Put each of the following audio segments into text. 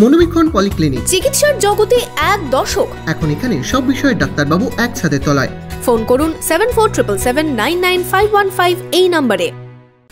মনোবীক্ষণ polyclinic, চিকিৎসার জগতে এক দশক। এখন এখানে সব বিষয়ে ডাক্তারবাবু একসাথে তলায়। ফোন করুন 7477999515 এই নম্বরে।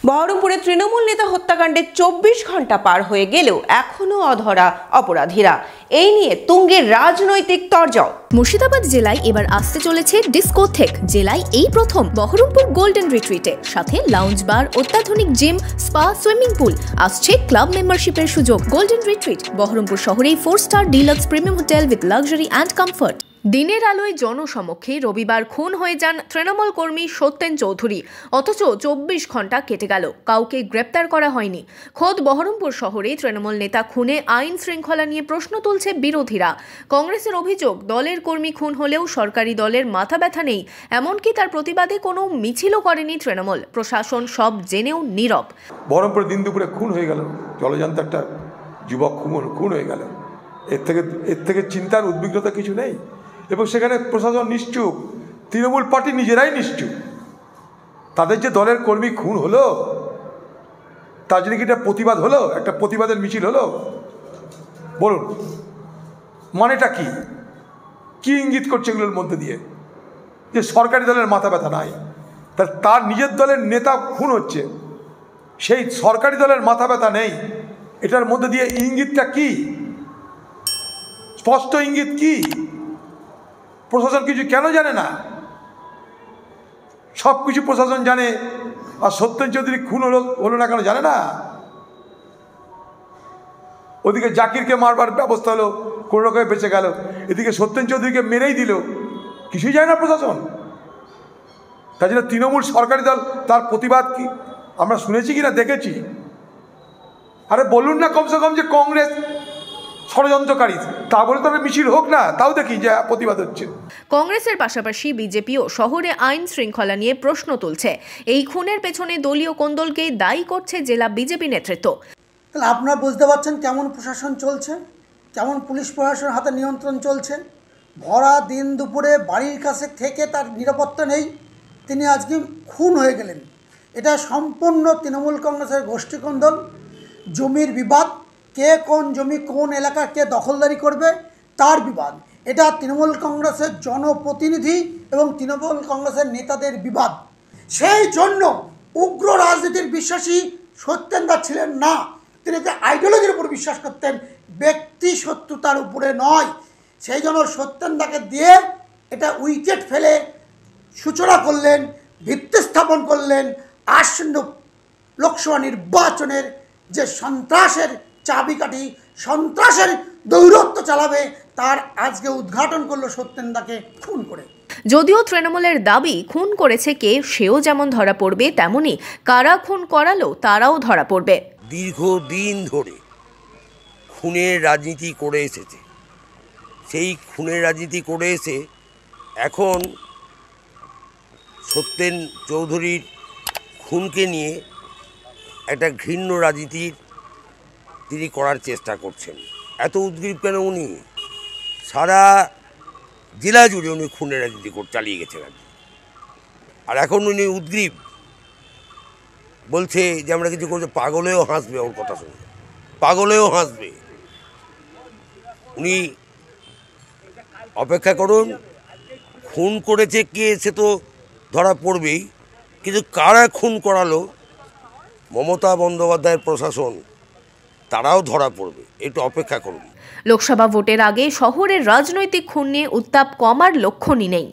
বহরমপুরে তৃণমূল নেতা হত্যাকাণ্ডে 24 ঘন্টা পার হয়ে গেলেও এখনো অধরা অপরাধীরা। এই নিয়ে তুঙ্গে রাজনৈতিক তরজা। মুর্শিদাবাদ জেলায় এবার আসতে চলেছে ডিস্কোথেক। জেলায় এই প্রথম বহরমপুর গোল্ডেন রিট্রিটে, সাথে লাউঞ্জ বার, অত্যাধুনিক জিম, স্পা, সুইমিং পুল। আসছে ক্লাব মেম্বারশিপের সুযোগ। গোল্ডেন রিট্রিট বহরমপুর শহরেই 4 star deluxe premium hotel with luxury and comfort. দিনের আলোয় জনসমক্ষে রবিবার খুন হয়ে যান তৃণমূল কর্মী সত্যেন চৌধুরী। অথচ 24 ঘন্টা কেটে গেল, কাউকে গ্রেপ্তার করা হয়নি। খোদ বহরমপুর শহরে তৃণমূল নেতা খুনে আইন শৃঙ্খলা নিয়ে প্রশ্ন তুলছে বিরোধীরা। কংগ্রেসের অভিযোগ, দলের কর্মী খুন হলেও সরকারি দলের মাথা ব্যথা নেই। এমনকি তার প্রতিবাদে কোনো মিছিলও করেনি তৃণমূল। প্রশাসন সব জেনেও নীরব। বহরমপুরে দিন দুপুরে খুন হয়ে গেল, জলজান্ত একটা যুবক খুন হয়ে গেল। এর থেকে চিন্তার উদ্বিগ্নতা কিছু নেই। এবং সেখানে প্রশাসন নিশ্চুপ, তৃণমূল পার্টি নিজেরাই নিশ্চুপ। তাদের যে দলের কর্মী খুন হলো, তার জন্য কি একটা প্রতিবাদ হলো, একটা প্রতিবাদের মিছিল হলো? বলুন, মানেটা কি? কি ইঙ্গিত করছে এগুলোর মধ্যে দিয়ে? যে সরকারি দলের মাথা ব্যথা নাই, তার নিজের দলের নেতা খুন হচ্ছে, সেই সরকারি দলের মাথা ব্যথা নেই। এটার মধ্যে দিয়ে ইঙ্গিতটা কি? স্পষ্ট ইঙ্গিত কি? প্রশাসন কিছু কেন জানে না? সব কিছু প্রশাসন জানে, আর সত্যেন চৌধুরী খুন হলো না কেন জানে না? ওদিকে জাকিরকে মারবার ব্যবস্থা হলো, কোনো রকমে বেঁচে গেল। এদিকে সত্যেন চৌধুরীকে মেরেই দিল, কিছুই জানে না প্রশাসন। তাই জন্য তৃণমূল সরকারি দল তার প্রতিবাদ কি আমরা শুনেছি কিনা দেখেছি? আরে বলুন না কমসে কম যে কংগ্রেস ষড়যন্ত্রকারী, তা বলে তো মিছিল হোক না, তাও দেখি যে প্রতিবাদ হচ্ছে। কংগ্রেসের পাশাপাশি বিজেপিও শহরে আইন শৃঙ্খলা নিয়ে প্রশ্ন তুলছে। এই খুনের পেছনে দলীয় কোন্দলকেই দায়ী করছে জেলা বিজেপি নেতৃত্ব। তাহলে আপনারা বুঝতে পারছেন কেমন প্রশাসন চলছে, কেমন পুলিশ প্রশাসনের হাতে নিয়ন্ত্রণ চলছে। ভরা দিন দুপুরে বাড়ির কাছে থেকে তার নিরাপত্তা নেই, তিনি আজকে খুন হয়ে গেলেন। এটা সম্পূর্ণ তৃণমূল কংগ্রেসের গোষ্ঠীকন্দল, জমির বিবাদ, কে কোন জমি কোন এলাকা কে দখলদারি করবে তার বিবাদ। এটা তৃণমূল কংগ্রেসের জনপ্রতিনিধি এবং তৃণমূল কংগ্রেসের নেতাদের বিবাদ। সেই জন্য উগ্র রাজনীতির বিশ্বাসী সত্যেনদা ছিলেন না। তিনি একটা আইডিওলজির উপর বিশ্বাস করতেন, ব্যক্তি শত্রুতার উপরে নয়। সেই জন্য সত্যেনদাকে দিয়ে এটা উইকেট ফেলে সূচনা করলেন, ভিত্তি স্থাপন করলেন আসন্ন লোকসভা নির্বাচনের যে সন্ত্রাসের চাবিকাঠি, সন্ত্রাসের দৌরত্ব চালাবে, তার আজকে উদ্ঘাটন করলো সত্যেনদাকে খুন করে। যদিও তৃণমূলের দাবি খুন করেছে কে সেও যেমন ধরা পড়বে, তেমনি কারা খুন করালো তারাও ধরা পড়বে। দীর্ঘদিন ধরে খুনের রাজনীতি করে এসেছে। সেই খুনের রাজনীতি করে এসে এখন সত্যেন চৌধুরীর খুনকে নিয়ে একটা ঘৃণ্য রাজনীতির তিনি করার চেষ্টা করছেন। এত উদ্গ্রীব কেন উনি? সারা জেলা জুড়ে উনি খুনের রাজনীতি চালিয়ে গেছেন। আর এখন উনি উদ্গ্রীব, বলছে যে আমরা কিছু করছে, পাগলেও হাসবে ওর কথা শুনে, পাগলেও হাসবে। উনি অপেক্ষা করুন, খুন করেছে কে সে তো ধরা পড়বেই, কিন্তু কারা খুন করালো মমতা বন্দ্যোপাধ্যায়ের প্রশাসন তারাও ধরা পড়বে, একটু অপেক্ষা করুন। লোকসভা ভোটের আগে শহরের রাজনৈতিক খুন নিয়ে উত্তাপ কমার লক্ষণই নেই।